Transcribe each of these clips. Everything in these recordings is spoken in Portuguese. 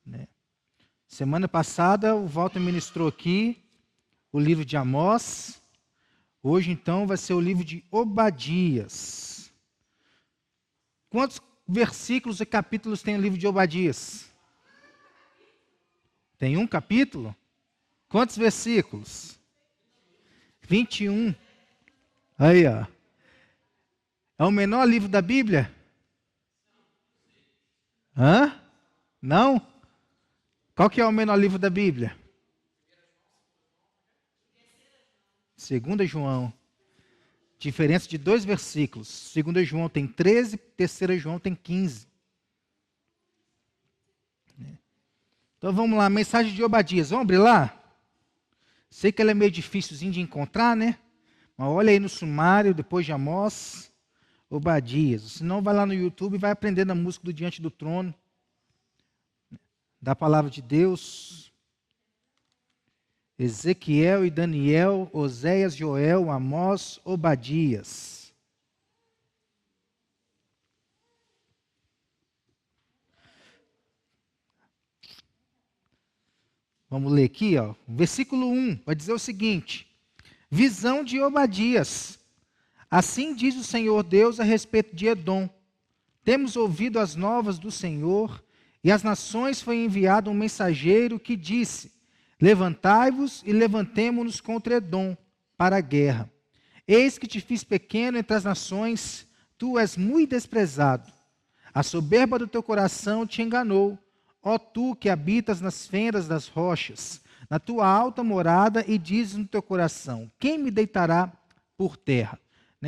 né? Semana passada o Walter ministrou aqui o livro de Amós. Hoje, então, vai ser o livro de Obadias. Quantos versículos e capítulos tem o livro de Obadias? Tem um capítulo? Quantos versículos? 21. Aí, ó. É o menor livro da Bíblia? Hã? Não? Qual que é o menor livro da Bíblia? 2 João. Diferença de 2 versículos. 2 João tem 13, 3 João tem 15. Então vamos lá, mensagem de Obadias. Vamos abrir lá? Sei que ela é meio difícilzinho de encontrar, né? Mas olha aí no sumário, depois de Amós, Obadias. Senão vai lá no YouTube e vai aprendendo a música do Diante do Trono, da Palavra de Deus. Ezequiel e Daniel, Oséias, Joel, Amós, Obadias. Vamos ler aqui, ó. Versículo 1, vai dizer o seguinte: visão de Obadias. Assim diz o Senhor Deus a respeito de Edom. Temos ouvido as novas do Senhor, e às nações foi enviado um mensageiro que disse: levantai-vos e levantemo-nos contra Edom, para a guerra. Eis que te fiz pequeno entre as nações, tu és muito desprezado. A soberba do teu coração te enganou, ó tu que habitas nas fendas das rochas, na tua alta morada, e dizes no teu coração: quem me deitará por terra?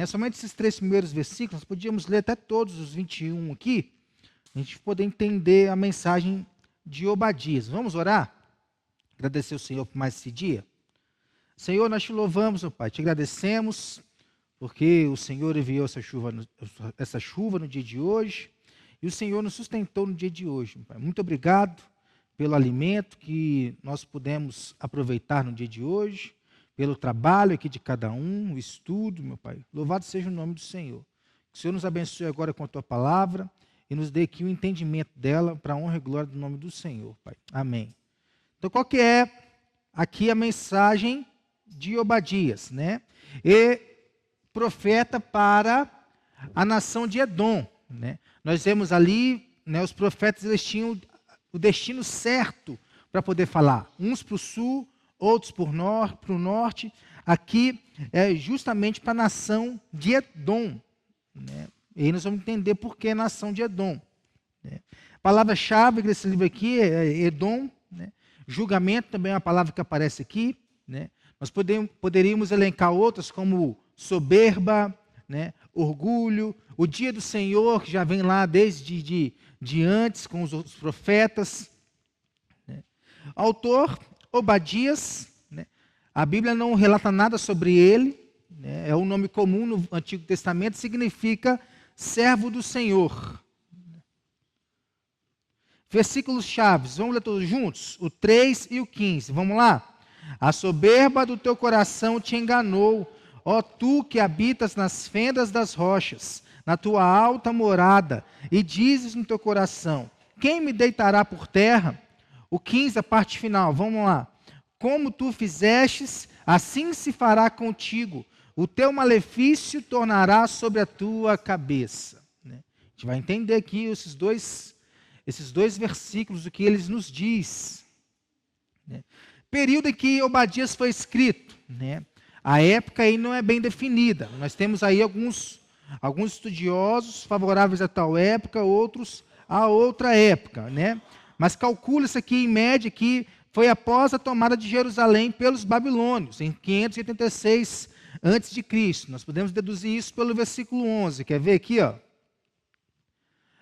Somente esses 3 primeiros versículos, nós podíamos ler até todos os 21 aqui, a gente poder entender a mensagem de Obadias. Vamos orar? Agradecer ao Senhor por mais esse dia. Senhor, nós te louvamos, meu Pai, te agradecemos, porque o Senhor enviou essa chuva no dia de hoje, e o Senhor nos sustentou no dia de hoje, meu Pai. Muito obrigado pelo alimento que nós pudemos aproveitar no dia de hoje, pelo trabalho aqui de cada um, o estudo, meu Pai. Louvado seja o nome do Senhor. Que o Senhor nos abençoe agora com a tua palavra e nos dê aqui o entendimento dela para a honra e glória do nome do Senhor, Pai. Amém. Então, qual que é aqui a mensagem de Obadias, né? E profeta para a nação de Edom, né? Nós vemos ali, né, os profetas, eles tinham o destino certo para poder falar. Uns para o sul, outros para o norte. Aqui é justamente para a nação de Edom, né? E aí nós vamos entender por que a nação de Edom, né? A palavra-chave desse livro aqui é Edom, né? Julgamento também é uma palavra que aparece aqui, né? Nós poderíamos elencar outras como soberba, né? Orgulho, o dia do Senhor, que já vem lá desde de antes com os profetas, né? Autor, Obadias, né? A Bíblia não relata nada sobre ele, né? É um nome comum no Antigo Testamento, significa servo do Senhor. Versículos chaves, vamos ler todos juntos? O 3 e o 15, vamos lá? A soberba do teu coração te enganou, ó tu que habitas nas fendas das rochas, na tua alta morada, e dizes no teu coração: quem me deitará por terra? O 15, a parte final, vamos lá. Como tu fizestes, assim se fará contigo, o teu malefício tornará sobre a tua cabeça. A gente vai entender aqui esses dois versículos, o que eles nos diz. Período em que Obadias foi escrito, né? A época aí não é bem definida. Nós temos aí alguns estudiosos favoráveis a tal época, outros a outra época, né? Mas calcula-se aqui em média que foi após a tomada de Jerusalém pelos babilônios, em 586 a.C. Nós podemos deduzir isso pelo versículo 11. Quer ver aqui, ó?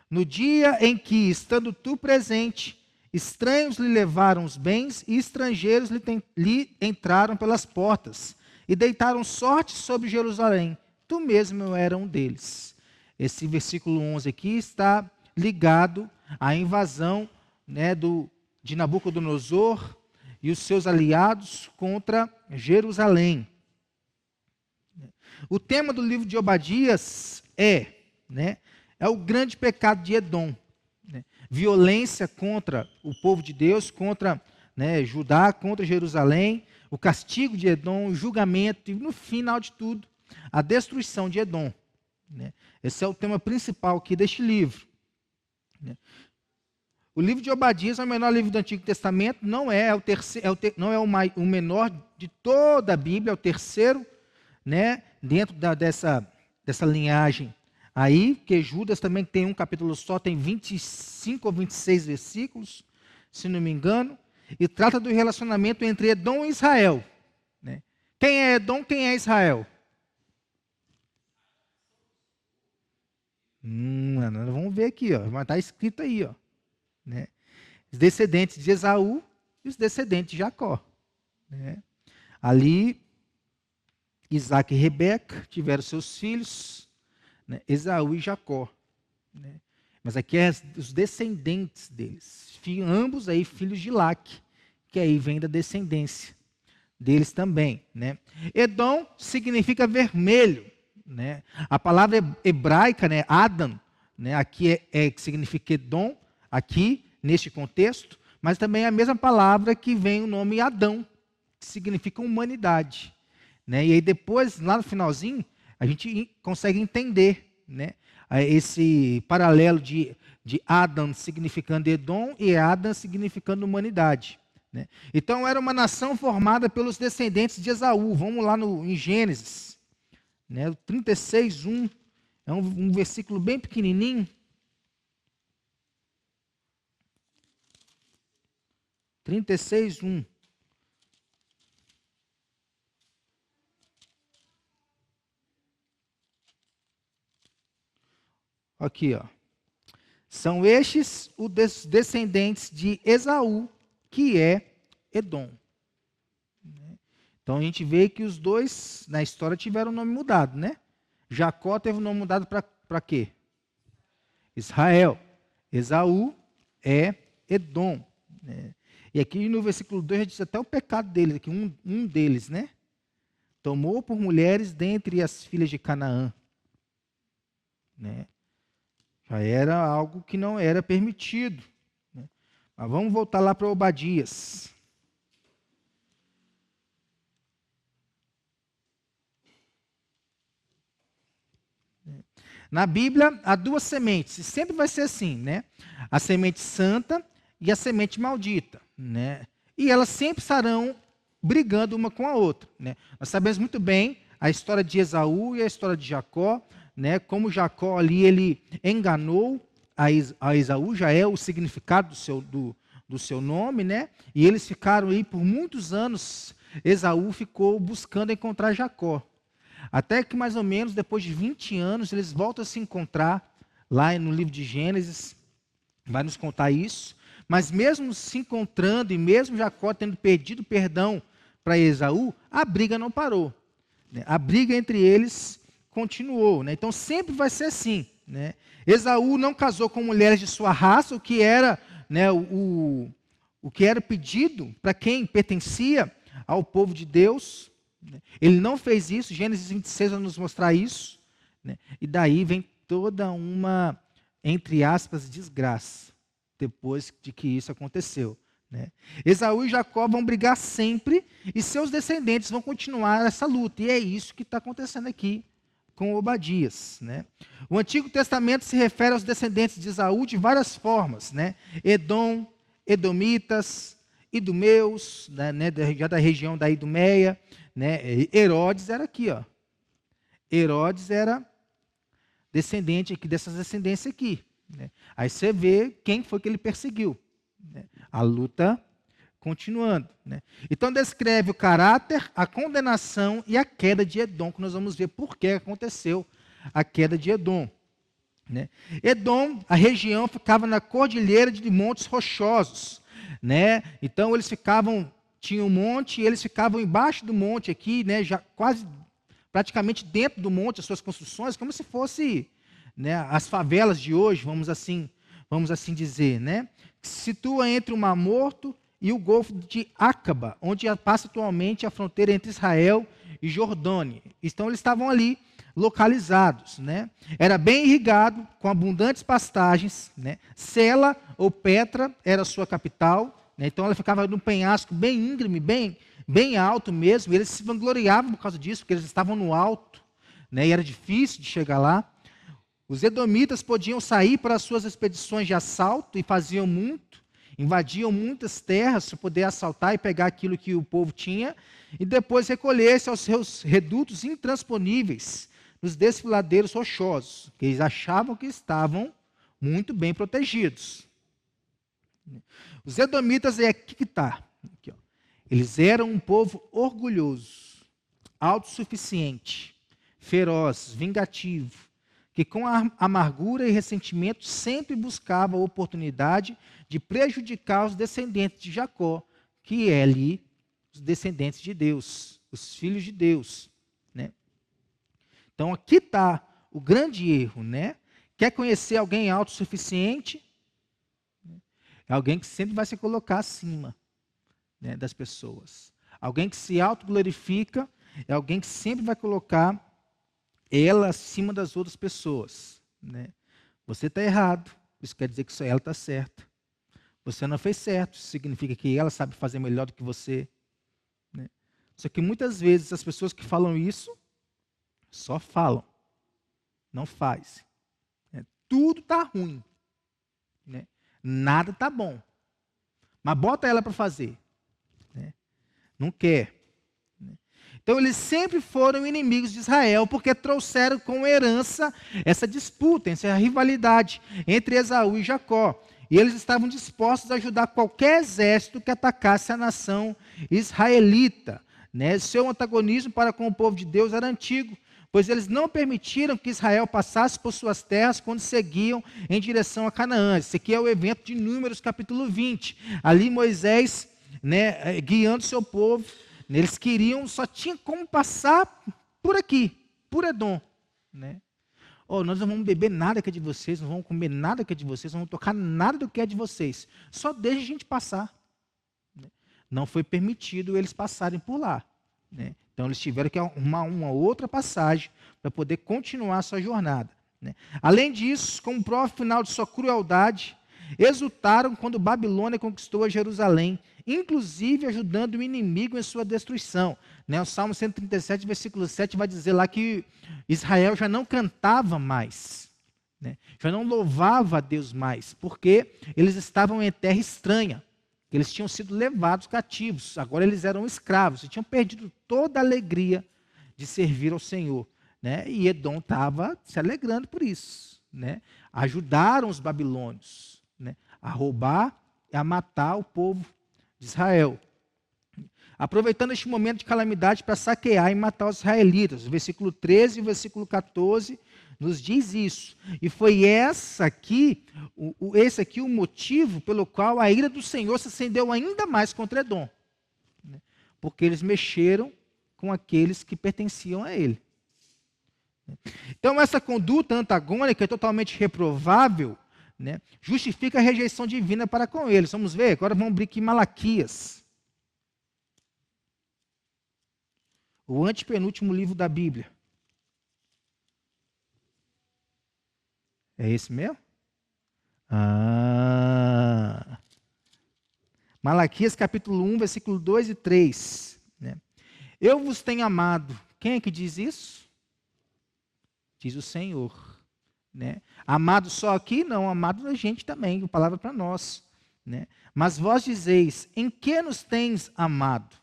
No dia em que, estando tu presente, estranhos lhe levaram os bens e estrangeiros lhe entraram pelas portas e deitaram sorte sobre Jerusalém. Tu mesmo era um deles. Esse versículo 11 aqui está ligado à invasão, né, de Nabucodonosor e os seus aliados contra Jerusalém. O tema do livro de Obadias é o grande pecado de Edom. violência contra o povo de Deus, contra, né, Judá, contra Jerusalém, o castigo de Edom, o julgamento e, no final de tudo, a destruição de Edom. Né? Esse é o tema principal aqui deste livro. Né? O livro de Obadias é o menor livro do Antigo Testamento, não é o menor de toda a Bíblia, é o terceiro, né, dentro dessa linhagem aí, porque Judas também tem um capítulo só, tem 25 ou 26 versículos, se não me engano, e trata do relacionamento entre Edom e Israel. Né? Quem é Edom, quem é Israel? Vamos ver aqui, ó, mas está escrito aí, ó. Né? Os descendentes de Esaú e os descendentes de Jacó. Né? Ali, Isaac e Rebeca tiveram seus filhos, né? Esaú e Jacó. Né? Mas aqui é os descendentes deles. Ambos aí filhos de Laque, que aí vem da descendência deles também. Né? Edom significa vermelho. Né? A palavra hebraica, né, Adam, né, aqui que significa Edom, aqui, neste contexto, mas também é a mesma palavra que vem o nome Adão, que significa humanidade. Né? E aí depois, lá no finalzinho, a gente consegue entender, né, esse paralelo de Adam significando Edom e Adam significando humanidade. Né? Então era uma nação formada pelos descendentes de Esaú. Vamos lá em Gênesis. Né? O 36:1 é um versículo bem pequenininho. 36:1. Aqui, ó. São estes os descendentes de Esaú, que é Edom. Então a gente vê que os dois na história tiveram o nome mudado, né? Jacó teve o nome mudado para quê? Israel. Esaú é Edom. Né? E aqui no versículo 2 já diz até o pecado deles, aqui, um deles, né? Tomou por mulheres dentre as filhas de Canaã. Né? Já era algo que não era permitido. Né? Mas vamos voltar lá para Obadias. Na Bíblia, há duas sementes, e sempre vai ser assim, né? A semente santa e a semente maldita, né? E elas sempre estarão brigando uma com a outra, né? Nós sabemos muito bem a história de Esaú e a história de Jacó, né? Como Jacó ali, ele enganou a Esaú, já é o significado do seu nome, né? E eles ficaram aí por muitos anos, Esaú ficou buscando encontrar Jacó. Até que mais ou menos depois de 20 anos eles voltam a se encontrar lá no livro de Gênesis, vai nos contar isso. Mas mesmo se encontrando e mesmo Jacó tendo pedido perdão para Esaú, a briga não parou. Né? A briga entre eles continuou. Né? Então sempre vai ser assim. Né? Esaú não casou com mulheres de sua raça, o que era, né, o que era pedido para quem pertencia ao povo de Deus. Ele não fez isso, Gênesis 26 vai nos mostrar isso. Né? E daí vem toda uma, entre aspas, desgraça, depois de que isso aconteceu. Né? Esaú e Jacó vão brigar sempre, e seus descendentes vão continuar essa luta. E é isso que está acontecendo aqui com Obadias. Né? O Antigo Testamento se refere aos descendentes de Esaú de várias formas. Né? Edom, Edomitas, Idumeus, né, já da região da Idumeia. Né? Herodes era aqui, ó. Herodes era descendente aqui, dessas descendências aqui. Né? Aí você vê quem foi que ele perseguiu. Né? A luta continuando. Né? Então descreve o caráter, a condenação e a queda de Edom, que nós vamos ver por que aconteceu a queda de Edom. Né? Edom, a região ficava na cordilheira de montes rochosos. Né? Então eles tinha um monte e eles ficavam embaixo do monte aqui, né, já quase praticamente dentro do monte, as suas construções, como se fosse, né, as favelas de hoje, vamos assim dizer, né? Se situa entre o Mar Morto e o Golfo de Acaba, onde passa atualmente a fronteira entre Israel e Jordânia. Então eles estavam ali localizados, né? Era bem irrigado, com abundantes pastagens, né? Sela ou Petra era a sua capital, né? Então ela ficava num penhasco bem íngreme, bem alto mesmo, e eles se vangloriavam por causa disso, porque eles estavam no alto, né? E era difícil de chegar lá. Os edomitas podiam sair para as suas expedições de assalto e faziam muito, invadiam muitas terras para poder assaltar e pegar aquilo que o povo tinha, e depois recolher-se aos seus redutos intransponíveis, nos desfiladeiros rochosos, que eles achavam que estavam muito bem protegidos. Os edomitas, é aqui que está. Eles eram um povo orgulhoso, autossuficiente, feroz, vingativo, que com amargura e ressentimento sempre buscava a oportunidade de prejudicar os descendentes de Jacó, que é ali os descendentes de Deus, os filhos de Deus, né? Então aqui está o grande erro, né? Quer conhecer alguém autossuficiente? É alguém que sempre vai se colocar acima, né, das pessoas. Alguém que se autoglorifica é alguém que sempre vai colocar ela acima das outras pessoas, né? Você está errado, isso quer dizer que só ela está certa. Você não fez certo, isso significa que ela sabe fazer melhor do que você, né? Só que muitas vezes as pessoas que falam isso, só falam, não fazem, né? Tudo está ruim, né? Nada está bom, mas bota ela para fazer, né? Não quer. Então eles sempre foram inimigos de Israel, porque trouxeram como herança essa disputa, essa rivalidade entre Esaú e Jacó. E eles estavam dispostos a ajudar qualquer exército que atacasse a nação israelita, né? Seu antagonismo para com o povo de Deus era antigo, pois eles não permitiram que Israel passasse por suas terras quando seguiam em direção a Canaã. Esse aqui é o evento de Números, capítulo 20. Ali Moisés, né, guiando seu povo. Eles queriam, só tinha como passar por aqui, por Edom, né? Oh, nós não vamos beber nada que é de vocês, não vamos comer nada que é de vocês, não vamos tocar nada do que é de vocês. Só deixa a gente passar, né? Não foi permitido eles passarem por lá, né? Então eles tiveram que arrumar uma outra passagem para poder continuar a sua jornada, né? Além disso, como prova final de sua crueldade, exultaram quando Babilônia conquistou a Jerusalém, inclusive ajudando o inimigo em sua destruição, né? O Salmo 137, versículo 7 vai dizer lá que Israel já não cantava mais, né? Já não louvava a Deus mais, porque eles estavam em terra estranha, eles tinham sido levados cativos, agora eles eram escravos, e tinham perdido toda a alegria de servir ao Senhor, né? E Edom estava se alegrando por isso, né? Ajudaram os babilônios, né, a roubar e a matar o povo de Israel, aproveitando este momento de calamidade para saquear e matar os israelitas. O versículo 13 e o versículo 14 nos diz isso. E foi esse aqui o motivo pelo qual a ira do Senhor se acendeu ainda mais contra Edom, né? Porque eles mexeram com aqueles que pertenciam a ele. Então essa conduta antagônica é totalmente reprovável, né? Justifica a rejeição divina para com eles. Vamos ver? Agora vamos abrir aqui Malaquias. O antepenúltimo livro da Bíblia. É esse mesmo? Malaquias capítulo 1, versículo 2 e 3. Né? Eu vos tenho amado. Quem é que diz isso? Diz o Senhor. Né? Amado só aqui? Não, amado da gente também, a palavra para nós. Né? Mas vós dizeis, em que nos tens amado?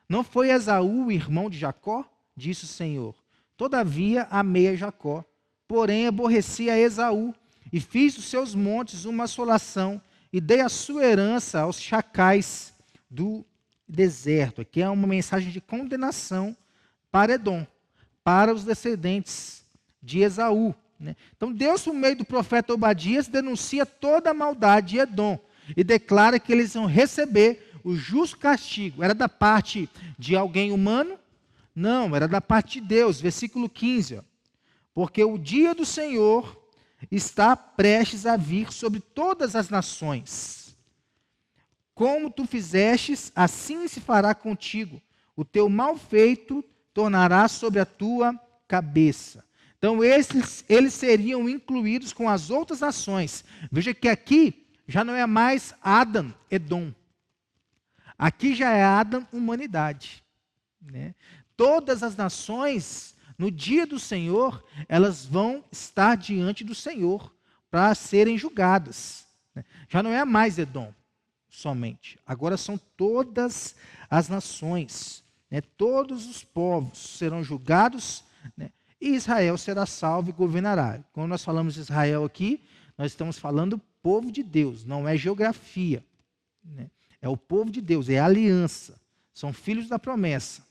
Não foi Esaú, irmão de Jacó? Disse o Senhor. Todavia amei a Jacó, porém aborreci a Esaú, e fiz dos seus montes uma assolação, e dei a sua herança aos chacais do deserto. Aqui é uma mensagem de condenação para Edom, para os descendentes de Esaú. Né? Então Deus, por meio do profeta Obadias, denuncia toda a maldade de Edom e declara que eles vão receber o justo castigo. Era da parte de alguém humano? Não, era da parte de Deus. Versículo 15. Ó. Porque o dia do Senhor está prestes a vir sobre todas as nações. Como tu fizestes, assim se fará contigo. O teu mal feito tornará sobre a tua cabeça. Então, eles seriam incluídos com as outras nações. Veja que aqui já não é mais Adam, Edom. Aqui já é Adam, humanidade. Né? Todas as nações, no dia do Senhor, elas vão estar diante do Senhor para serem julgadas. Né? Já não é mais Edom somente. Agora são todas as nações. Né? Todos os povos serão julgados, né? E Israel será salvo e governará. Quando nós falamos de Israel aqui, nós estamos falando povo de Deus, não é geografia. Né? É o povo de Deus, é a aliança. São filhos da promessa.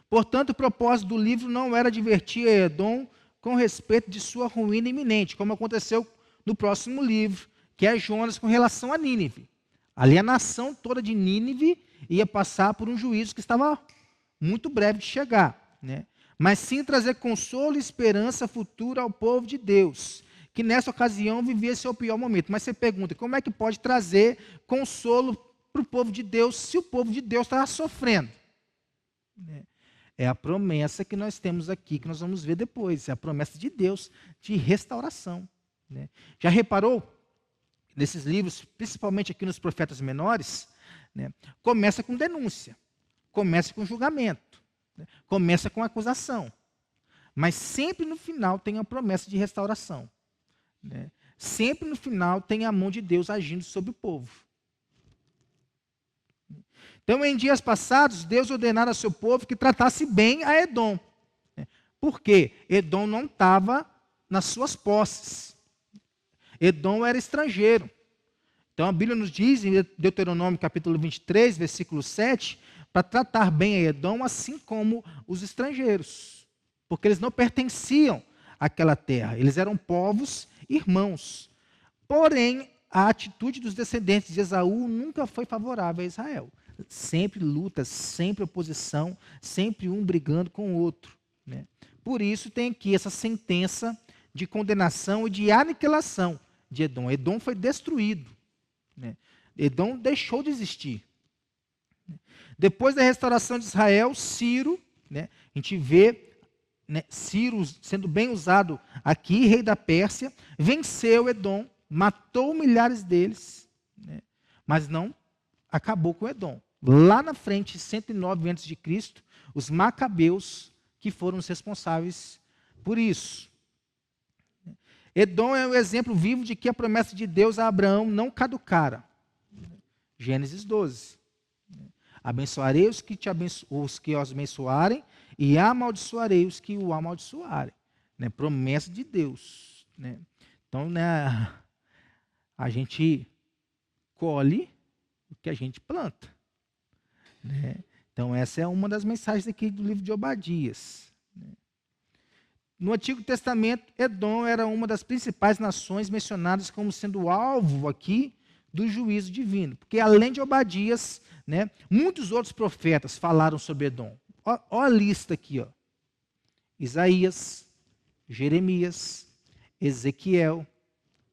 Portanto, o propósito do livro não era divertir Edom com respeito de sua ruína iminente, como aconteceu no próximo livro, que é Jonas com relação a Nínive. Ali a nação toda de Nínive ia passar por um juízo que estava muito breve de chegar. Né? Mas sim trazer consolo e esperança futura ao povo de Deus, que nessa ocasião vivia seu pior momento. Mas você pergunta, como é que pode trazer consolo para o povo de Deus se o povo de Deus está sofrendo? É a promessa que nós temos aqui, que nós vamos ver depois. É a promessa de Deus de restauração. Né? Já reparou? Nesses livros, principalmente aqui nos profetas menores, né, começa com denúncia, começa com julgamento, né, começa com acusação. Mas sempre no final tem a promessa de restauração. Né? Sempre no final tem a mão de Deus agindo sobre o povo. Então, em dias passados, Deus ordenara ao seu povo que tratasse bem a Edom. Por quê? Edom não estava nas suas posses. Edom era estrangeiro. Então, a Bíblia nos diz, em Deuteronômio capítulo 23, versículo 7, para tratar bem a Edom, assim como os estrangeiros. Porque eles não pertenciam àquela terra. Eles eram povos irmãos. Porém, a atitude dos descendentes de Esaú nunca foi favorável a Israel. Sempre luta, sempre oposição, sempre um brigando com o outro. Né? Por isso tem aqui essa sentença de condenação e de aniquilação de Edom. Edom foi destruído. Né? Edom deixou de existir. Depois da restauração de Israel, Ciro, né, a gente vê, né, Ciro sendo bem usado aqui, rei da Pérsia, venceu Edom, matou milhares deles, né, mas não acabou com Edom. Lá na frente, 109 a.C., os macabeus que foram os responsáveis por isso. Edom é um exemplo vivo de que a promessa de Deus a Abraão não caducara. Gênesis 12. Abençoarei os que os abençoarem e amaldiçoarei os que o amaldiçoarem. Né? Promessa de Deus. Né? Então, né, a gente colhe o que a gente planta. Né? Então, essa é uma das mensagens aqui do livro de Obadias. Né? No Antigo Testamento, Edom era uma das principais nações mencionadas como sendo alvo aqui do juízo divino. Porque, além de Obadias, né, muitos outros profetas falaram sobre Edom. Ó a lista aqui. Ó. Isaías, Jeremias, Ezequiel,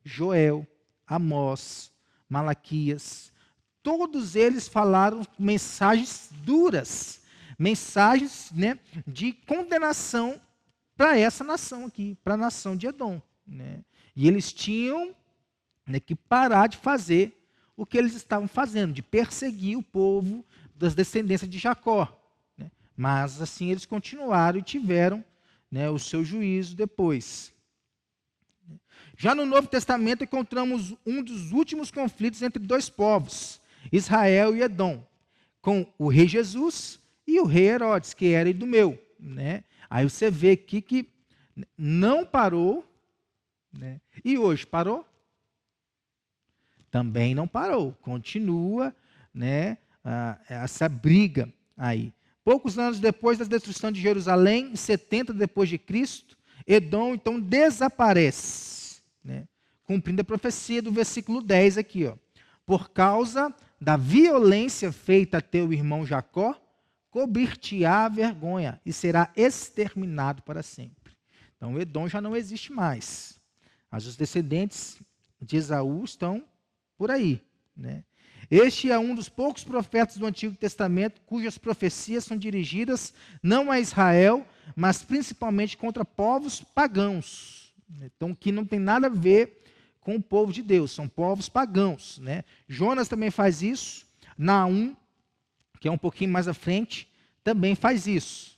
Joel, Amós, Malaquias. Todos eles falaram mensagens duras, mensagens, né, de condenação para essa nação aqui, para a nação de Edom. Né? E eles tinham, né, que parar de fazer o que eles estavam fazendo, de perseguir o povo das descendências de Jacó. Né? Mas assim eles continuaram e tiveram, né, o seu juízo depois. Já no Novo Testamento encontramos um dos últimos conflitos entre dois povos, Israel e Edom, com o rei Jesus e o rei Herodes, que era Idumeu. Né? Aí você vê aqui que não parou, né? E hoje parou? Também não parou, continua, né, essa briga aí. Poucos anos depois da destruição de Jerusalém, em 70 depois de Cristo, Edom então desaparece, né, cumprindo a profecia do versículo 10 aqui, ó. Por causa da violência feita a teu irmão Jacó, cobrir-te-á a vergonha e será exterminado para sempre. Então Edom já não existe mais. Mas os descendentes de Esaú estão por aí. Né? Este é um dos poucos profetas do Antigo Testamento cujas profecias são dirigidas não a Israel, mas principalmente contra povos pagãos. Então, que não tem nada a ver com o povo de Deus, são povos pagãos, né? Jonas também faz isso, Naum, que é um pouquinho mais à frente, também faz isso.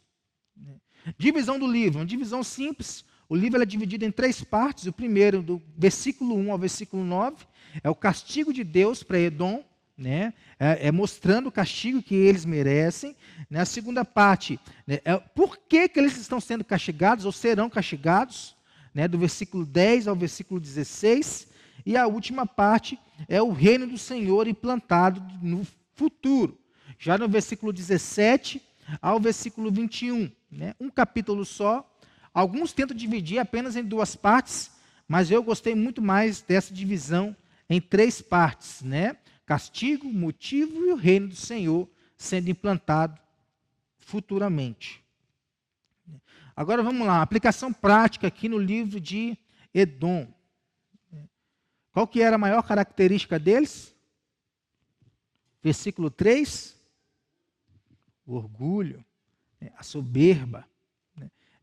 Divisão do livro, uma divisão simples. O livro é dividido em 3 partes. O primeiro, do versículo 1 ao versículo 9, é o castigo de Deus para Edom, né? Mostrando o castigo que eles merecem. A segunda parte, né, é por que eles estão sendo castigados ou serão castigados, né, do versículo 10 ao versículo 16. E a última parte é o reino do Senhor implantado no futuro. Já no versículo 17 ao versículo 21. Né, um capítulo só. Alguns tentam dividir apenas em 2 partes, mas eu gostei muito mais dessa divisão em 3 partes, né? Castigo, motivo e o reino do Senhor sendo implantado futuramente. Agora vamos lá, aplicação prática aqui no livro de Edom. Qual que era a maior característica deles? Versículo 3, o orgulho, a soberba.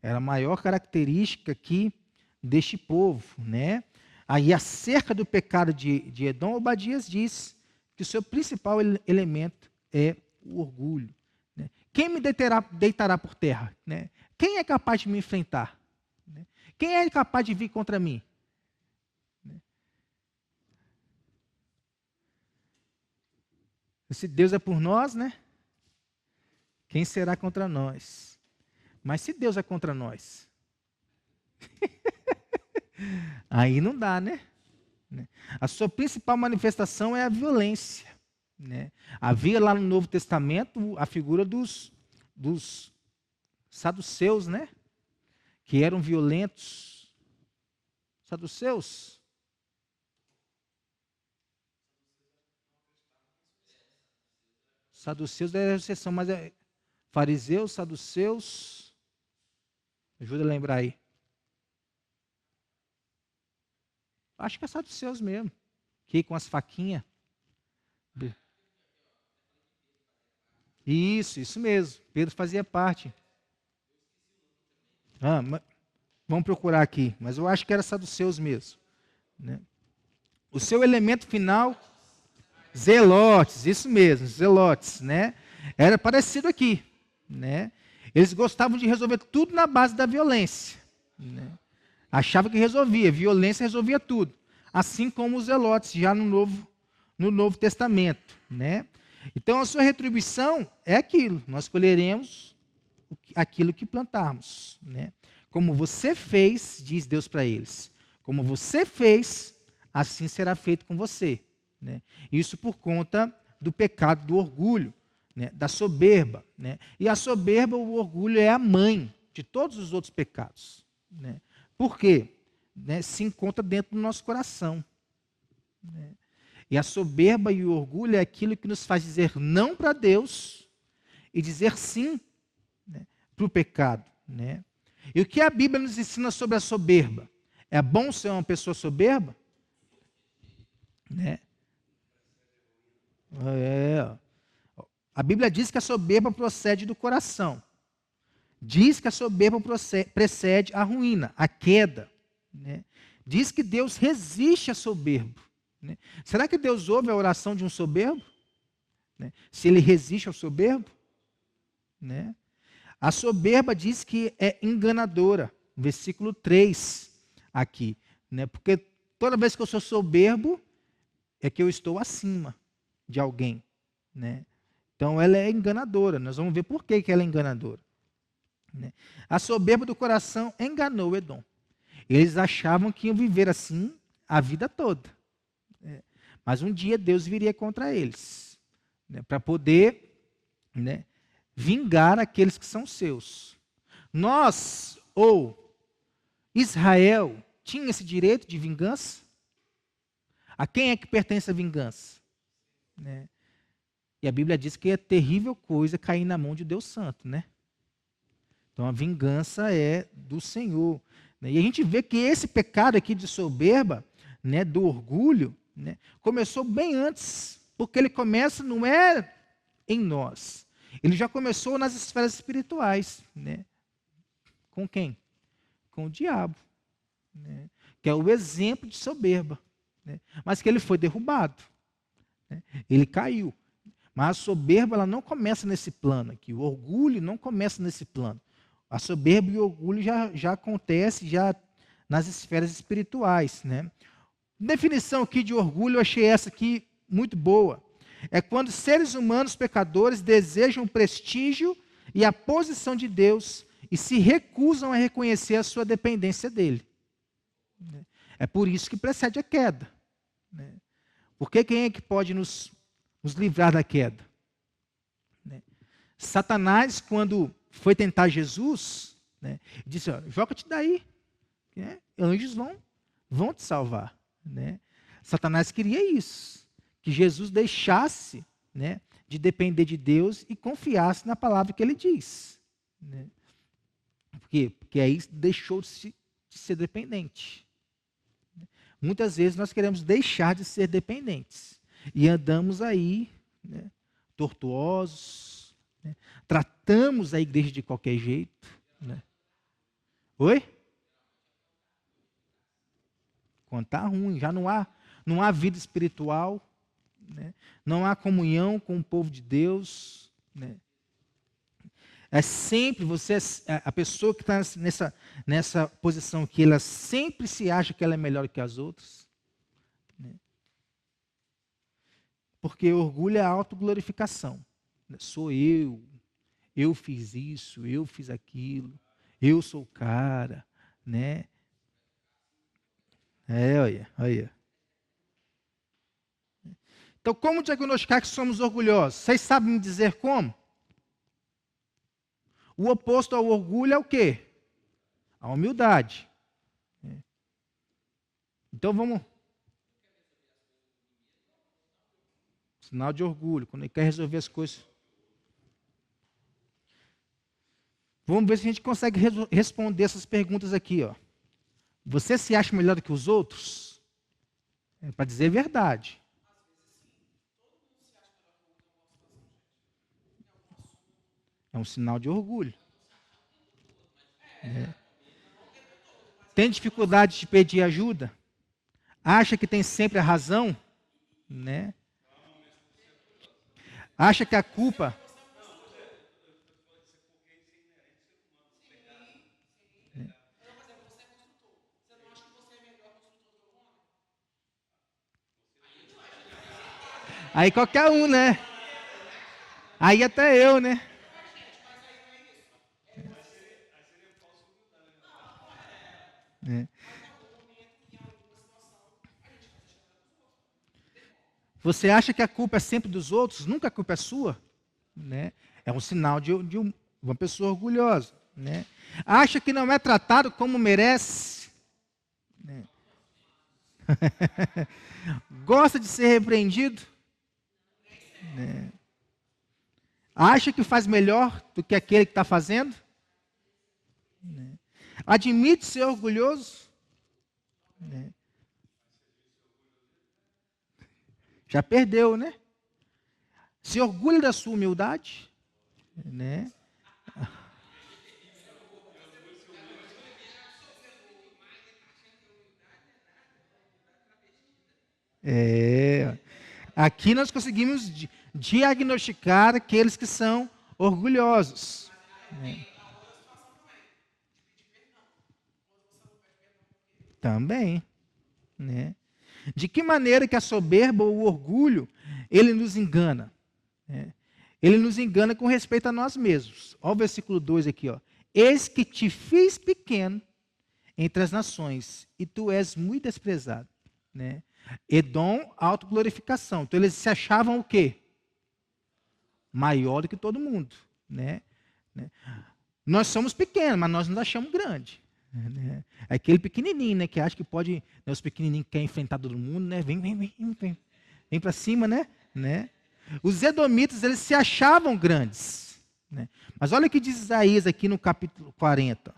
Era a maior característica aqui deste povo, né? Aí, acerca do pecado de Edom, Obadias diz que o seu principal elemento é o orgulho. Né? Quem me deitará por terra? Né? Quem é capaz de me enfrentar? Né? Quem é capaz de vir contra mim? Né? Se Deus é por nós, né? Quem será contra nós? Mas se Deus é contra nós, aí não dá, né? A sua principal manifestação é a violência. Né? Havia lá no Novo Testamento a figura dos saduceus, né? Que eram violentos. Saduceus? Saduceus é a exceção, mas é fariseus, saduceus. Ajuda a lembrar aí. Acho que é saduceus mesmo. Que com as faquinhas. Isso mesmo. Pedro fazia parte. Vamos procurar aqui. Mas eu acho que era saduceus mesmo. Né? O seu elemento final, zelotes. Isso mesmo, zelotes. Né? Era parecido aqui. Né? Eles gostavam de resolver tudo na base da violência. Né? Achavam que resolvia. Violência resolvia tudo. Assim como os zelotes, já no Novo Testamento. Né? Então, a sua retribuição é aquilo. Nós colheremos aquilo que plantarmos. Né? Como você fez, diz Deus para eles. Como você fez, assim será feito com você. Né? Isso por conta do pecado do orgulho, né? Da soberba. Né? E a soberba, o orgulho, é a mãe de todos os outros pecados. Né? Por quê? Né? Se encontra dentro do nosso coração. Né? E a soberba e o orgulho é aquilo que nos faz dizer não para Deus e dizer sim, né, para o pecado. Né? E o que a Bíblia nos ensina sobre a soberba? É bom ser uma pessoa soberba? Né? A Bíblia diz que a soberba procede do coração. Diz que a soberba precede a ruína, a queda. Né? Diz que Deus resiste a soberbo. Né? Será que Deus ouve a oração de um soberbo? Né? Se ele resiste ao soberbo? Né? A soberba diz que é enganadora. Versículo 3 aqui. Né? Porque toda vez que eu sou soberbo, é que eu estou acima de alguém. Né? Então ela é enganadora. Nós vamos ver por que ela é enganadora. Né? A soberba do coração enganou Edom. Eles achavam que iam viver assim a vida toda. Mas um dia Deus viria contra eles, né, para poder, né, vingar aqueles que são seus. Nós, ou Israel, tinha esse direito de vingança? A quem é que pertence a vingança? Né? E a Bíblia diz que é terrível coisa cair na mão de Deus Santo. Né? Então a vingança é do Senhor. Né? E a gente vê que esse pecado aqui de soberba, né, do orgulho, né, começou bem antes porque ele começa, não é em nós. Ele já começou nas esferas espirituais. Né? Com quem? Com o diabo. Né? Que é o exemplo de soberba. Né? Mas que ele foi derrubado. Né? Ele caiu. Mas a soberba ela não começa nesse plano aqui. O orgulho não começa nesse plano. A soberba e o orgulho já acontece já nas esferas espirituais. Né? Definição aqui de orgulho, eu achei essa aqui muito boa. É quando seres humanos pecadores desejam o prestígio e a posição de Deus e se recusam a reconhecer a sua dependência dele. É por isso que precede a queda. Porque quem é que pode nos livrar da queda? Satanás, quando foi tentar Jesus, disse, joga-te daí. Anjos vão te salvar. Satanás queria isso. Que Jesus deixasse de depender de Deus e confiasse na palavra que ele diz. Por quê? Porque aí deixou de ser dependente. Muitas vezes nós queremos deixar de ser dependentes. E andamos aí, tortuosos, tratamos a igreja de qualquer jeito. Oi? Quando está ruim, já não há vida espiritual. Não há comunhão com o povo de Deus. É sempre a pessoa que está nessa posição aqui, ela sempre se acha que ela é melhor que as outras. Porque orgulho é autoglorificação. Sou eu fiz isso, eu fiz aquilo, eu sou o cara. Olha. Então, como diagnosticar que somos orgulhosos? Vocês sabem me dizer como? O oposto ao orgulho é o quê? A humildade. Então, vamos... Sinal de orgulho, quando ele quer resolver as coisas. Vamos ver se a gente consegue responder essas perguntas aqui. Você se acha melhor do que os outros? Para dizer a verdade. É um sinal de orgulho. Tem dificuldade de pedir ajuda? Acha que tem sempre a razão? Acha que a culpa... Aí qualquer um, né? Aí até eu, né? Você acha que a culpa é sempre dos outros? Nunca a culpa é sua? É um sinal de uma pessoa orgulhosa. Acha que não é tratado como merece? Gosta de ser repreendido? Acha que faz melhor do que aquele que está fazendo? Admite ser orgulhoso? Já perdeu, né? Se orgulha da sua humildade? Aqui nós conseguimos diagnosticar aqueles que são orgulhosos. Também. De que maneira que a soberba ou o orgulho, ele nos engana? Ele nos engana com respeito a nós mesmos. Olha o versículo 2 aqui. Eis que te fiz pequeno entre as nações, e tu és muito desprezado. Edom, autoglorificação. Então eles se achavam o quê? Maior do que todo mundo. Nós somos pequenos, mas nós nos achamos grandes. Aquele pequenininho, que acha que pode... os pequenininhos que querem enfrentar todo mundo, vem para cima, Os edomitas, eles se achavam grandes. Mas olha o que diz Isaías aqui no capítulo 40.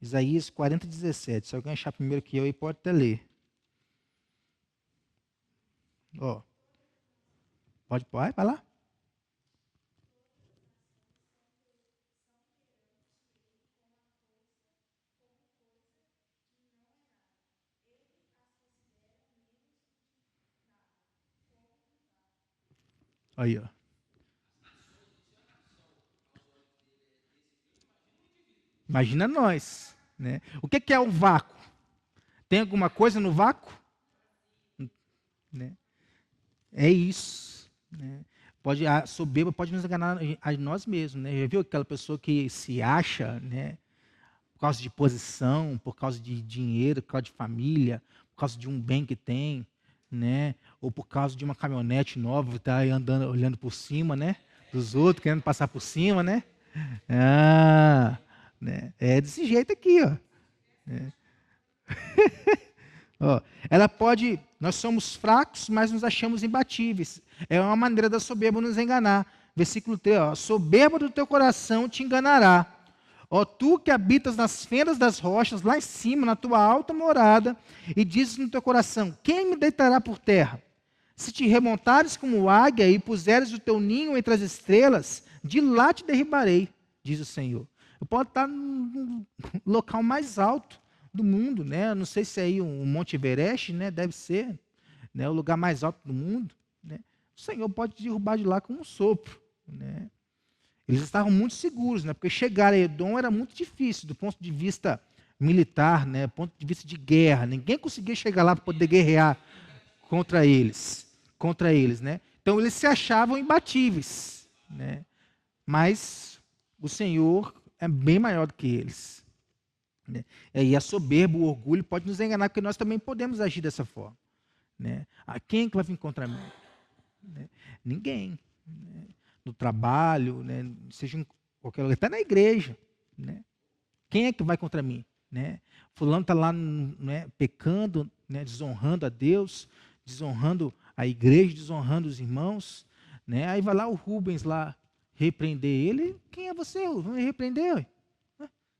Isaías 40, 17. Se alguém achar primeiro que eu, aí pode até ler. Ó, vai lá. Aí, ó. Imagina nós, né? O que é o vácuo? Tem alguma coisa no vácuo? Né? É isso, né? A soberba pode nos enganar a nós mesmos, né? Já viu aquela pessoa que se acha, né? Por causa de posição, por causa de dinheiro, por causa de família, por causa de um bem que tem, né? Ou por causa de uma caminhonete nova, está aí andando, olhando por cima, né? Dos outros, querendo passar por cima, né? Ah, né? É desse jeito aqui, ó. Ó, nós somos fracos, mas nos achamos imbatíveis. É uma maneira da soberba nos enganar. Versículo 3, ó, soberba do teu coração te enganará. Ó, tu que habitas nas fendas das rochas, lá em cima, na tua alta morada, e dizes no teu coração, quem me deitará por terra? Se te remontares como águia e puseres o teu ninho entre as estrelas, de lá te derribarei, diz o Senhor. Eu posso estar no local mais alto do mundo, né? Não sei se é aí um Monte Everest, né? Deve ser, né? O lugar mais alto do mundo, né? O Senhor pode te derrubar de lá com um sopro, né? Eles estavam muito seguros, né? Porque chegar a Edom era muito difícil do ponto de vista militar, né? Do ponto de vista de guerra. Ninguém conseguia chegar lá para poder guerrear contra eles, né? Então eles se achavam imbatíveis, né? Mas o Senhor é bem maior do que eles, né? E a soberba, o orgulho pode nos enganar, porque nós também podemos agir dessa forma, né? Quem é que vai vir contra mim? Né? Ninguém. Né? No trabalho, né? Seja em qualquer lugar, até na igreja, né? Quem é que vai contra mim? Né? Fulano está lá, né, pecando, né, desonrando a Deus, desonrando a igreja, desonrando os irmãos, né? Aí vai lá o Rubens lá repreender ele. Quem é você? Vai repreender?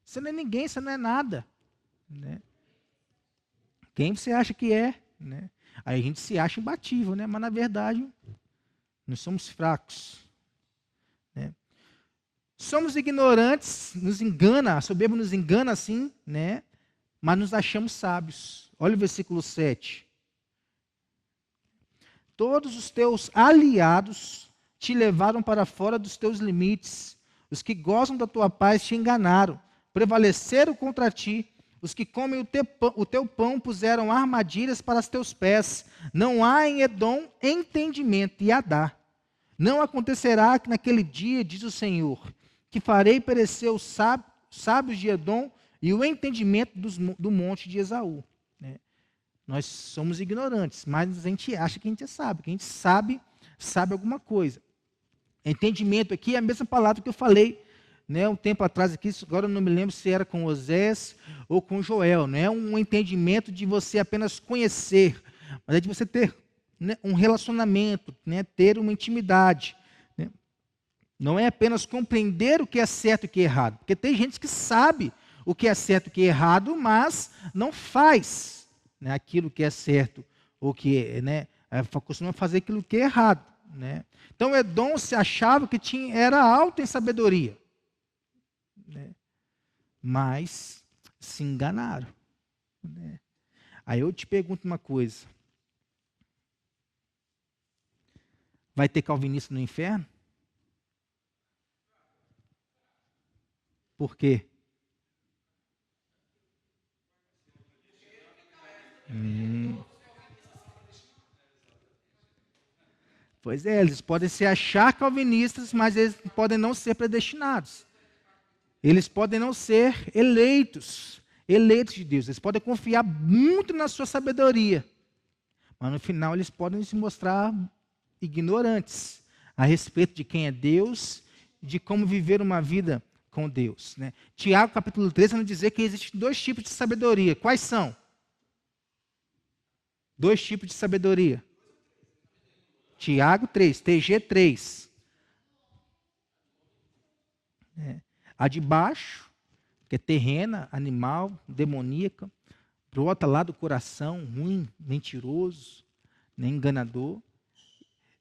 Você não é ninguém, você não é nada, né? Quem você acha que é, né? Aí a gente se acha imbatível, né? Mas na verdade nós somos fracos, né? Somos ignorantes, nos engana, a soberba nos engana assim, né? Mas nos achamos sábios. Olha o versículo 7. Todos os teus aliados te levaram para fora dos teus limites. Os que gozam da tua paz te enganaram, prevaleceram contra ti. Os que comem o teu pão puseram armadilhas para os teus pés. Não há em Edom entendimento, e Adá. Não acontecerá que naquele dia, diz o Senhor, que farei perecer os sábios de Edom e o entendimento do monte de Esaú. Né? Nós somos ignorantes, mas a gente acha que a gente sabe, que a gente sabe alguma coisa. Entendimento aqui é a mesma palavra que eu falei, né, um tempo atrás aqui, agora eu não me lembro se era com Osés ou com Joel. Não é um entendimento de você apenas conhecer, mas é de você ter, né, um relacionamento, né, ter uma intimidade. Né? Não é apenas compreender o que é certo e o que é errado, porque tem gente que sabe o que é certo e o que é errado, mas não faz, né, aquilo que é certo ou que, né, costuma fazer aquilo que é errado. Né? Então Edom se achava que era alto em sabedoria, né? Mas se enganaram. Né? Aí eu te pergunto uma coisa: vai ter calvinista no inferno? Por quê? Pois é, eles podem se achar calvinistas, mas eles podem não ser predestinados. Eles podem não ser eleitos de Deus. Eles podem confiar muito na sua sabedoria, mas no final eles podem se mostrar ignorantes a respeito de quem é Deus, de como viver uma vida com Deus. Né? Tiago, capítulo 3, vai nos dizer que existem dois tipos de sabedoria. Quais são? Dois tipos de sabedoria. Tiago 3, TG 3. A de baixo que é terrena, animal, demoníaca, brota lá do coração, ruim, mentiroso, né, enganador,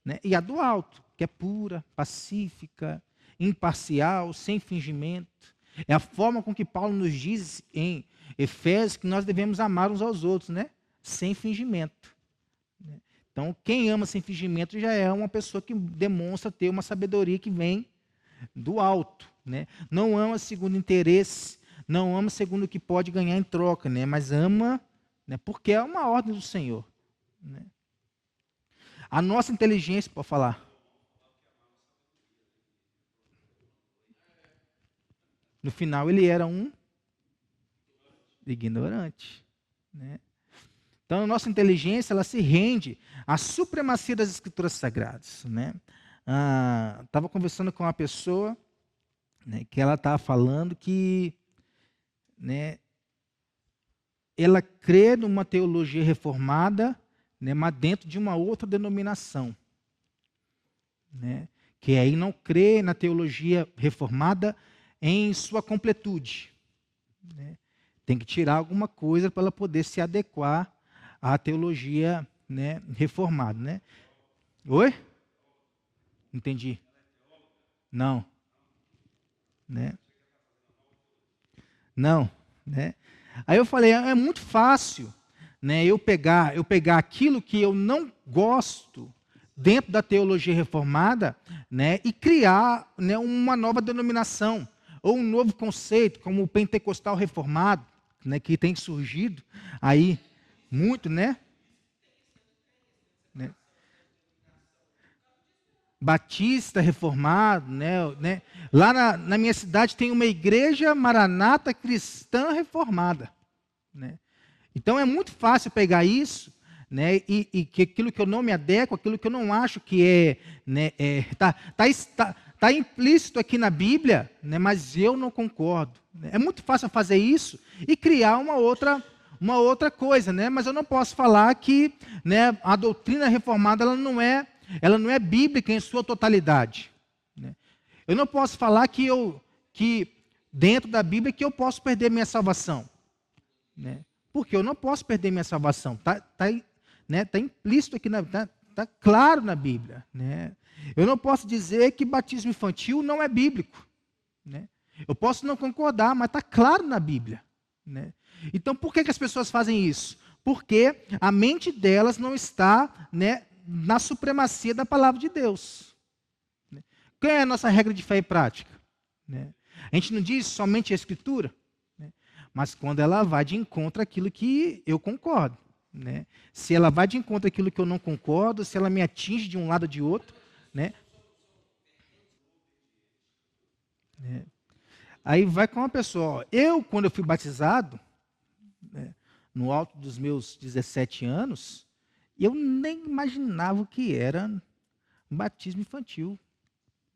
né? E a do alto, que é pura, pacífica, imparcial, sem fingimento. É a forma com que Paulo nos diz em Efésios que nós devemos amar uns aos outros, né? Sem fingimento. Então, quem ama sem fingimento já é uma pessoa que demonstra ter uma sabedoria que vem do alto, né? Não ama segundo interesse, não ama segundo o que pode ganhar em troca, né? Mas ama, né, porque é uma ordem do Senhor, né? A nossa inteligência, pode falar. No final, ele era um ignorante, né? Então, a nossa inteligência, ela se rende à supremacia das Escrituras Sagradas, né? Estava conversando com uma pessoa, né, que ela estava falando que, né, ela crê numa teologia reformada, né, mas dentro de uma outra denominação, né, que aí não crê na teologia reformada em sua completude, né? Tem que tirar alguma coisa para ela poder se adequar à teologia, né, reformada, né? Oi? Entendi. Não, né? Não, né? Aí eu falei, é muito fácil, né, eu pegar aquilo que eu não gosto dentro da teologia reformada, né, e criar, né, uma nova denominação ou um novo conceito, como o pentecostal reformado, né, que tem surgido aí muito, né? Né? Batista reformado, né? Lá na minha cidade tem uma igreja maranata cristã reformada, né? Então é muito fácil pegar isso, né, e que aquilo que eu não me adequo, aquilo que eu não acho que né, tá implícito aqui na Bíblia, né, mas eu não concordo. É muito fácil fazer isso e criar uma outra coisa, né? Mas eu não posso falar que, né, a doutrina reformada ela não é bíblica em sua totalidade, né? Eu não posso falar que dentro da Bíblia que eu posso perder minha salvação, né? Porque eu não posso perder minha salvação. Né, tá implícito aqui, tá claro na Bíblia, né? Eu não posso dizer que batismo infantil não é bíblico, né? Eu posso não concordar, mas está claro na Bíblia, né? Então, por que as pessoas fazem isso? Porque a mente delas não está, né, na supremacia da palavra de Deus, né? Qual é a nossa regra de fé e prática, né? A gente não diz somente a Escritura, né? Mas quando ela vai de encontro àquilo que eu concordo, né? Se ela vai de encontro àquilo que eu não concordo, se ela me atinge de um lado ou de outro, né? Aí vai com uma pessoa. Quando eu fui batizado, né, no alto dos meus 17 anos, eu nem imaginava o que era um batismo infantil,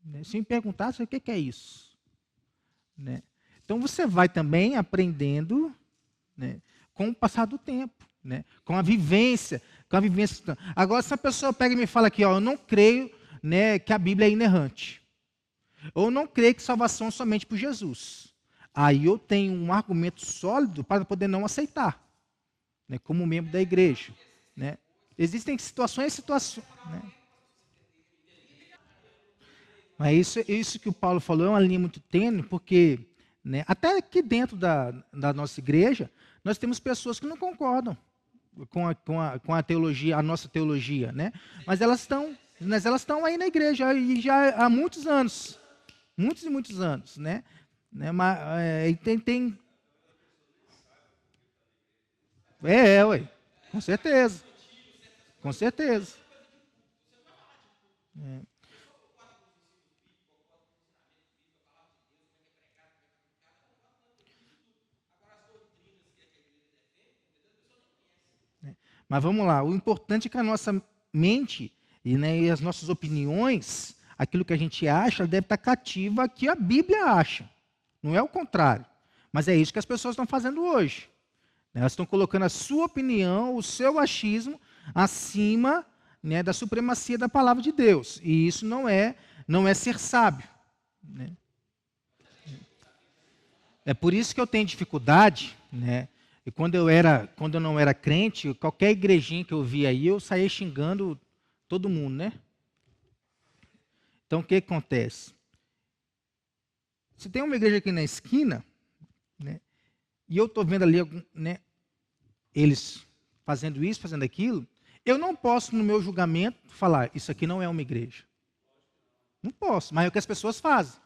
né? Se me perguntasse o que é isso, né? Então você vai também aprendendo, né, com o passar do tempo, né, com a vivência. Agora, se a pessoa pega e me fala aqui, ó, eu não creio, né, que a Bíblia é inerrante, ou não creio que salvação é somente por Jesus, aí eu tenho um argumento sólido para poder não aceitar, né, como membro da igreja, né? Existem situações e situações, né? Mas isso que o Paulo falou é uma linha muito tênue, porque, né, até aqui dentro da nossa igreja, nós temos pessoas que não concordam com a teologia, a nossa teologia, né? Mas elas estão aí na igreja e já há muitos e muitos anos, né? Mas, ué, com certeza, com certeza. Mas vamos lá, o importante é que a nossa mente e as nossas opiniões, aquilo que a gente acha, deve estar cativa ao que a Bíblia acha. Não é o contrário. Mas é isso que as pessoas estão fazendo hoje, né? Elas estão colocando a sua opinião, o seu achismo, acima, né, da supremacia da palavra de Deus. E isso não é ser sábio, né? É por isso que eu tenho dificuldade, né? E quando eu não era crente, qualquer igrejinha que eu via aí, eu saía xingando todo mundo, né? Então, o que acontece? Se tem uma igreja aqui na esquina, né? E eu estou vendo ali, né? Eles fazendo isso, fazendo aquilo, eu não posso, no meu julgamento, falar, isso aqui não é uma igreja. Não posso, mas é o que as pessoas fazem.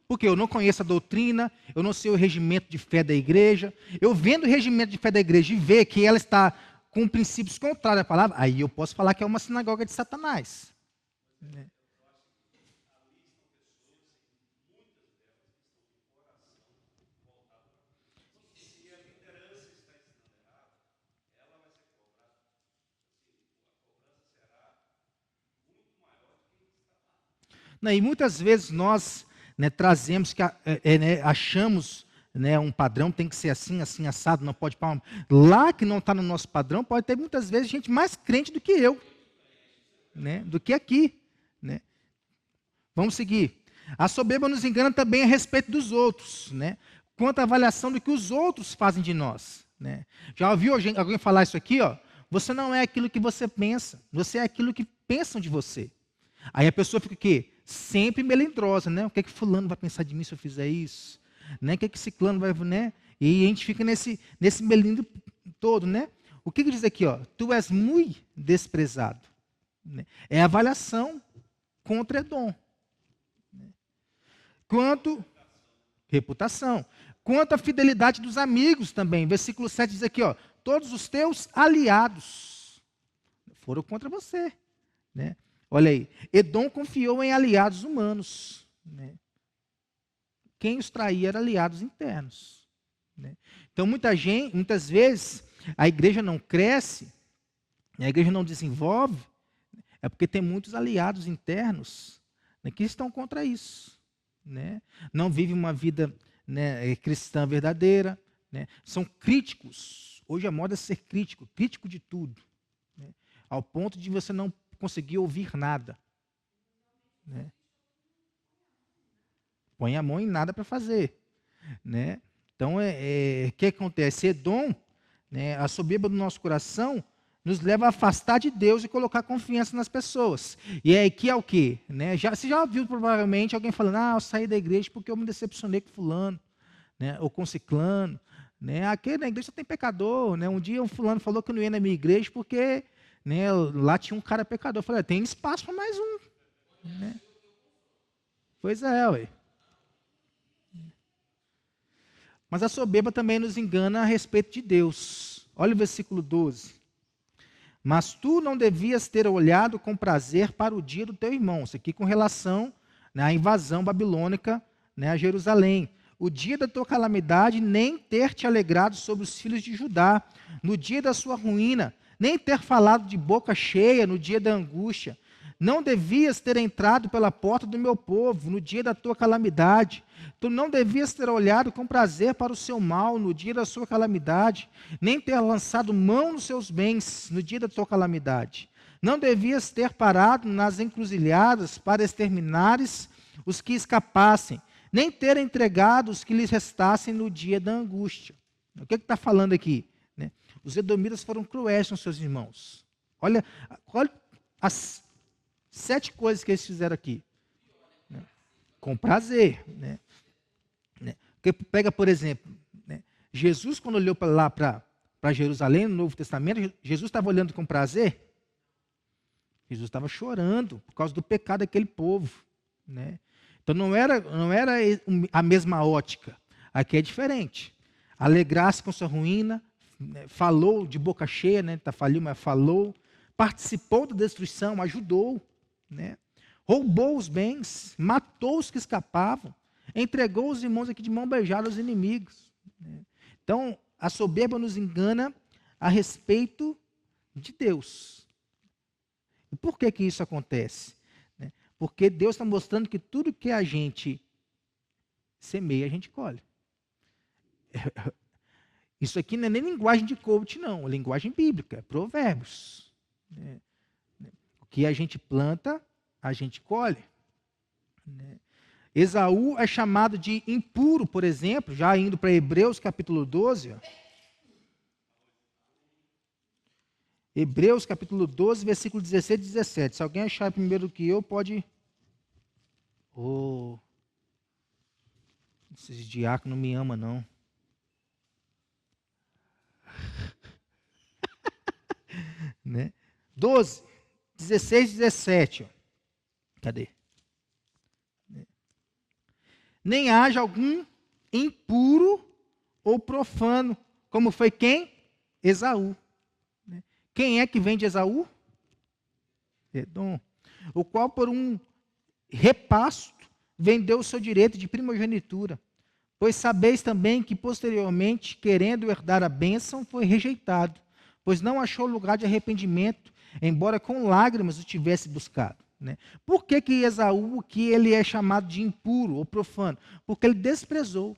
Porque eu não conheço a doutrina, eu não sei o regimento de fé da igreja. Eu vendo o regimento de fé da igreja e ver que ela está com princípios contrários à palavra, aí eu posso falar que é uma sinagoga de Satanás. Né? E muitas vezes nós, né, trazemos, né, achamos, né, um padrão tem que ser assim, assim, assado, não pode. Lá que não está no nosso padrão, pode ter muitas vezes gente mais crente do que eu, né, do que aqui. Né? Vamos seguir. A soberba nos engana também a respeito dos outros, né? Quanto à avaliação do que os outros fazem de nós. Né? Já ouviu alguém falar isso aqui? Ó? Você não é aquilo que você pensa, você é aquilo que pensam de você. Aí a pessoa fica o quê? Sempre melindrosa, né? O que é que fulano vai pensar de mim se eu fizer isso? Né? O que é que ciclano vai, né? E a gente fica nesse melindro todo, né? O que diz aqui, ó? Tu és muito desprezado. Né? É avaliação contra Edom. Quanto reputação. Quanto à fidelidade dos amigos também. Versículo 7 diz aqui, ó, todos os teus aliados foram contra você. Né? Olha aí, Edom confiou em aliados humanos. Né? Quem os traía eram aliados internos. Né? Então, muitas vezes, a igreja não cresce, a igreja não desenvolve, é porque tem muitos aliados internos, né, que estão contra isso. Né? Não vivem uma vida, né, cristã verdadeira. Né? São críticos. Hoje a moda é ser crítico, crítico de tudo. Né? Ao ponto de você não conseguir ouvir nada. Né? Põe a mão em nada para fazer. Né? Então, o que acontece? Edom, né, a soberba do nosso coração, nos leva a afastar de Deus e colocar confiança nas pessoas. E é aqui é o quê? Né? Você já ouviu provavelmente alguém falando, eu saí da igreja porque eu me decepcionei com fulano, né? Ou com ciclano. Né? Aqui na igreja só tem pecador. Né? Um dia um fulano falou que eu não ia na minha igreja porque, né, lá tinha um cara pecador. Eu falei, tem espaço para mais um. Né? Pois é, ué. Mas a soberba também nos engana a respeito de Deus. Olha o versículo 12. Mas tu não devias ter olhado com prazer para o dia do teu irmão. Isso aqui com relação, né, à invasão babilônica, né, a Jerusalém. O dia da tua calamidade, nem ter te alegrado sobre os filhos de Judá. No dia da sua ruína, nem ter falado de boca cheia no dia da angústia. Não devias ter entrado pela porta do meu povo no dia da tua calamidade. Tu não devias ter olhado com prazer para o seu mal no dia da sua calamidade, nem ter lançado mão nos seus bens no dia da tua calamidade. Não devias ter parado nas encruzilhadas para exterminares os que escapassem, nem ter entregado os que lhes restassem no dia da angústia. O que está falando aqui? Né? Os edomitas foram cruéis com seus irmãos. Olha as 7 coisas que eles fizeram aqui. Né? Com prazer. Né? Porque pega, por exemplo, né? Jesus, quando olhou lá para Jerusalém, no Novo Testamento, Jesus estava olhando com prazer? Jesus estava chorando por causa do pecado daquele povo. Né? Então não era a mesma ótica. Aqui é diferente. Alegrar-se com sua ruína, né? Falou de boca cheia, né? Faliu, mas falou. Participou da destruição, ajudou. Né? Roubou os bens, matou os que escapavam, entregou os irmãos aqui de mão beijada aos inimigos. Né? Então, a soberba nos engana a respeito de Deus. E por que isso acontece? Né? Porque Deus está mostrando que tudo que a gente semeia, a gente colhe. Isso aqui não é nem linguagem de coach, não. É linguagem bíblica, é provérbios. Né? O que a gente planta, a gente colhe. Né? Esaú é chamado de impuro, por exemplo, já indo para Hebreus capítulo 12. Ó. Hebreus capítulo 12, versículo 16 e 17. Se alguém achar primeiro que eu, pode... Oh, esses diáconos não me amam, não. Né? 12, 16 e 17. Ó. Cadê? Nem haja algum impuro ou profano, como foi quem? Esaú. Quem é que vem de Esaú? Edom. O qual por um repasto vendeu o seu direito de primogenitura. Pois sabeis também que posteriormente, querendo herdar a bênção, foi rejeitado, pois não achou lugar de arrependimento, embora com lágrimas o tivesse buscado. Né? Por que Esaú, que ele é chamado de impuro ou profano? Porque ele desprezou.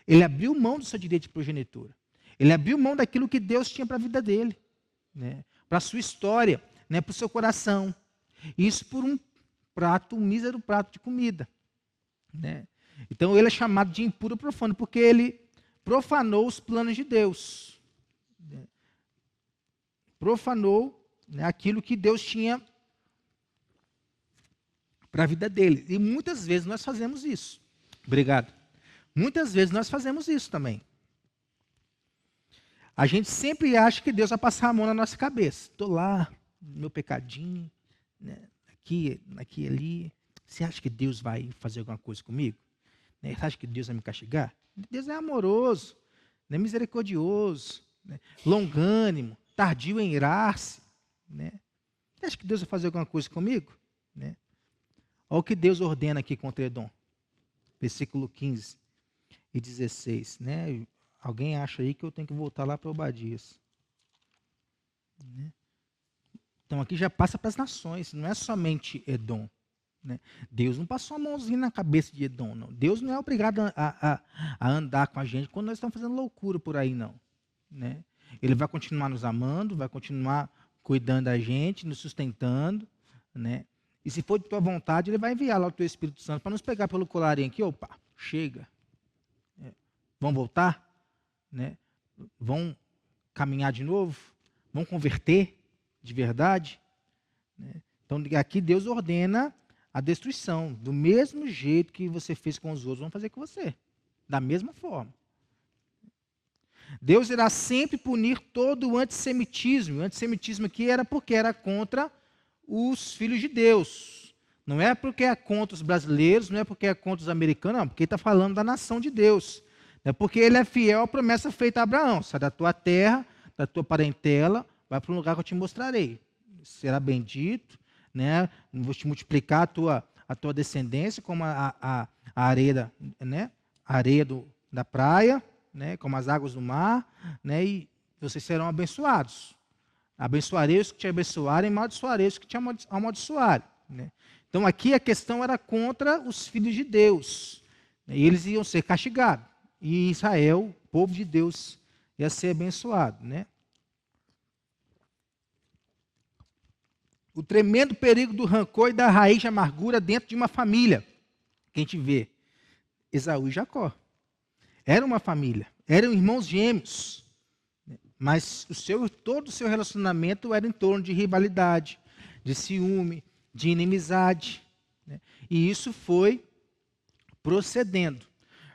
Ele abriu mão do seu direito de progenitura. Ele abriu mão daquilo que Deus tinha para a vida dele. Né? Para a sua história, né? Para o seu coração. Isso por um mísero prato de comida. Né? Então ele é chamado de impuro ou profano, porque ele profanou os planos de Deus. Né? Profanou, né, aquilo que Deus tinha para a vida dele. E muitas vezes nós fazemos isso. Obrigado. Muitas vezes nós fazemos isso também. A gente sempre acha que Deus vai passar a mão na nossa cabeça. Estou lá, meu pecadinho, né, aqui, ali. Você acha que Deus vai fazer alguma coisa comigo? Né? Você acha que Deus vai me castigar? Deus é amoroso, né, misericordioso, né, longânimo, tardio em irar-se. Né? Você acha que Deus vai fazer alguma coisa comigo? Né? Olha o que Deus ordena aqui contra Edom. Versículo 15 e 16. Né? Alguém acha aí que eu tenho que voltar lá para Obadias. Né? Então aqui já passa para as nações, não é somente Edom. Né? Deus não passou a mãozinha na cabeça de Edom, não. Deus não é obrigado a andar com a gente quando nós estamos fazendo loucura por aí, não. Né? Ele vai continuar nos amando, vai continuar cuidando da gente, nos sustentando. Né? E se for de tua vontade, ele vai enviar lá o teu Espírito Santo para nos pegar pelo colarinho aqui. Opa, chega. Vão voltar? Né? Vão caminhar de novo? Vão converter de verdade? Né? Então aqui Deus ordena a destruição. Do mesmo jeito que você fez com os outros, vão fazer com você. Da mesma forma. Deus irá sempre punir todo o antissemitismo. O antissemitismo aqui era porque era contra os filhos de Deus. Não é porque é contra os brasileiros, não é porque é contra os americanos, não, porque ele está falando da nação de Deus. É porque ele é fiel à promessa feita a Abraão. Sai da tua terra, da tua parentela, vai para um lugar que eu te mostrarei. Será bendito, né? Vou te multiplicar a tua descendência como a areia, né? A areia da praia, né? Como as águas do mar, né? E vocês serão abençoados. Abençoarei os que te abençoarem, amaldiçoarei os que te amaldiçoarem. Né? Então aqui a questão era contra os filhos de Deus. Né? E eles iam ser castigados. E Israel, o povo de Deus, ia ser abençoado. Né? O tremendo perigo do rancor e da raiz de amargura dentro de uma família. Que a gente vê. Esaú e Jacó. Era uma família. Eram irmãos gêmeos. Mas todo o seu relacionamento era em torno de rivalidade, de ciúme, de inimizade. Né? E isso foi procedendo.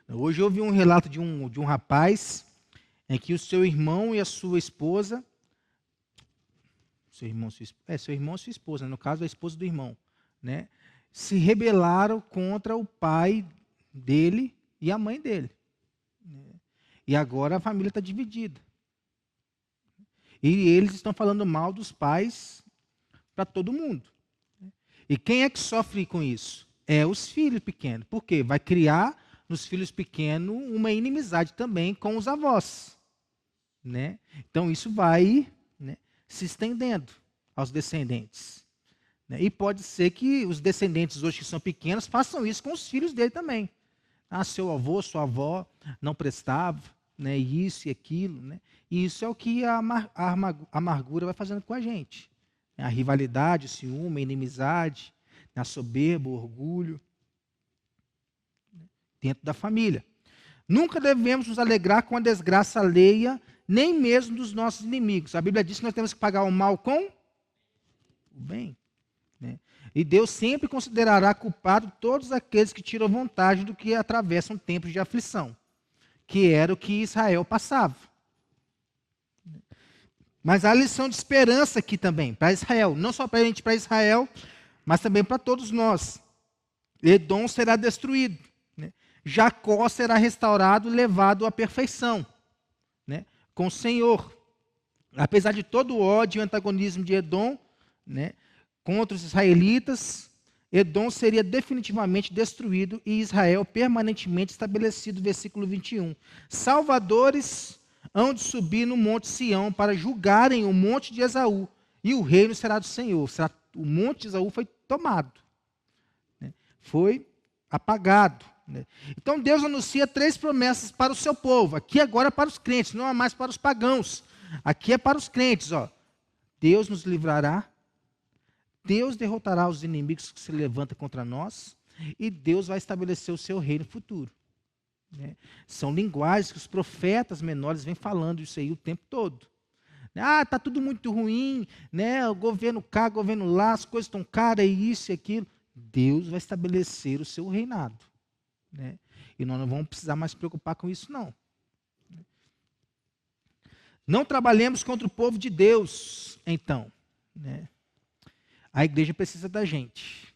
Hoje eu ouvi um relato de um rapaz em que o seu irmão e a sua esposa, seu irmão e sua esposa, no caso a esposa do irmão, né, se rebelaram contra o pai dele e a mãe dele. E agora a família está dividida. E eles estão falando mal dos pais para todo mundo. E quem é que sofre com isso? É os filhos pequenos. Por quê? Vai criar nos filhos pequenos uma inimizade também com os avós. Né? Então isso vai, né, se estendendo aos descendentes. Né? E pode ser que os descendentes hoje que são pequenos façam isso com os filhos dele também. Ah, seu avô, sua avó não prestava, né, isso e aquilo. Né? E isso é o que a amargura vai fazendo com a gente. A rivalidade, o ciúme, a inimizade, a soberba, o orgulho. dentro da família. Nunca devemos nos alegrar com a desgraça alheia, nem mesmo dos nossos inimigos. A Bíblia diz que nós temos que pagar o mal com o bem. Né? E Deus sempre considerará culpado todos aqueles que tiram vantagem do que atravessam tempos de aflição, que era o que Israel passava. Mas há lição de esperança aqui também, para Israel. Não só para Israel, mas também para todos nós. Edom será destruído. Né? Jacó será restaurado e levado à perfeição, né? Com o Senhor. Apesar de todo o ódio e antagonismo de Edom, né, contra os israelitas, Edom seria definitivamente destruído e Israel permanentemente estabelecido. Versículo 21. Salvadores hão de subir no monte Sião para julgarem o monte de Esaú, e o reino será do Senhor. O monte de Esaú foi tomado, né? Foi apagado. Né? Então Deus anuncia 3 promessas para o seu povo. Aqui agora é para os crentes, não é mais para os pagãos. Aqui é para os crentes. Ó. Deus nos livrará, Deus derrotará os inimigos que se levantam contra nós, e Deus vai estabelecer o seu reino futuro. Né? São linguagens que os profetas menores vêm falando isso aí o tempo todo. Ah, está tudo muito ruim, né? O governo cá, o governo lá, as coisas estão caras, isso e aquilo. Deus vai estabelecer o seu reinado. Né? E nós não vamos precisar mais se preocupar com isso, não. Não trabalhemos contra o povo de Deus, então. Né? A igreja precisa da gente.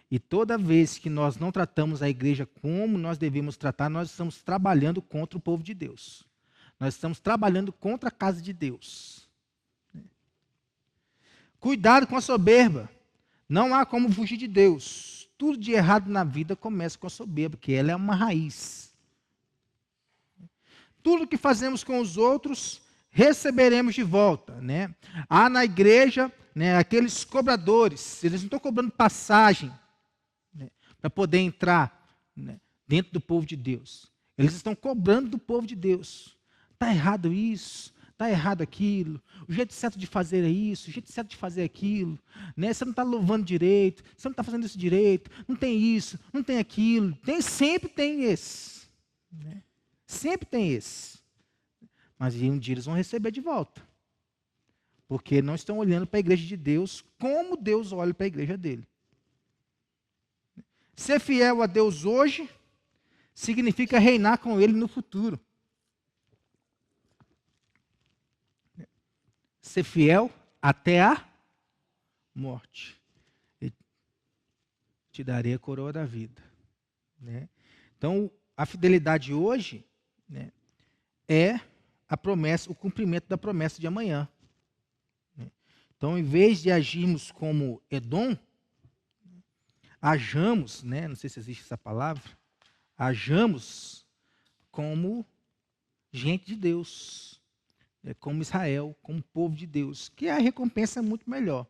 E toda vez que nós não tratamos a igreja como nós devemos tratar, nós estamos trabalhando contra o povo de Deus. Nós estamos trabalhando contra a casa de Deus. Cuidado com a soberba. Não há como fugir de Deus. Tudo de errado na vida começa com a soberba, porque ela é uma raiz. Tudo que fazemos com os outros, receberemos de volta. Né? Há na igreja, né, aqueles cobradores, eles não estão cobrando passagem, né, para poder entrar, né, dentro do povo de Deus. Eles estão cobrando do povo de Deus. Está errado isso, está errado aquilo, o jeito certo de fazer é isso, o jeito certo de fazer é aquilo, né? Você não está louvando direito, você não está fazendo isso direito, não tem isso, não tem aquilo. Sempre tem esse. Né? Sempre tem esse. Mas um dia eles vão receber de volta. Porque não estão olhando para a igreja de Deus como Deus olha para a igreja dele. Ser fiel a Deus hoje significa reinar com ele no futuro. Ser fiel até a morte. Eu te darei a coroa da vida. Né? Então, a fidelidade hoje, né, é a promessa, o cumprimento da promessa de amanhã. Então, em vez de agirmos como Edom, hajamos, né, não sei se existe essa palavra, hajamos como gente de Deus, como Israel, como povo de Deus, que a recompensa é muito melhor.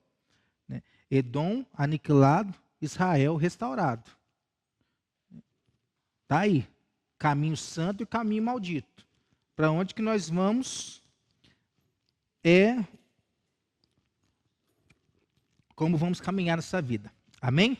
Né? Edom aniquilado, Israel restaurado. Está aí, caminho santo e caminho maldito. Para onde que nós vamos é como vamos caminhar nessa vida. Amém?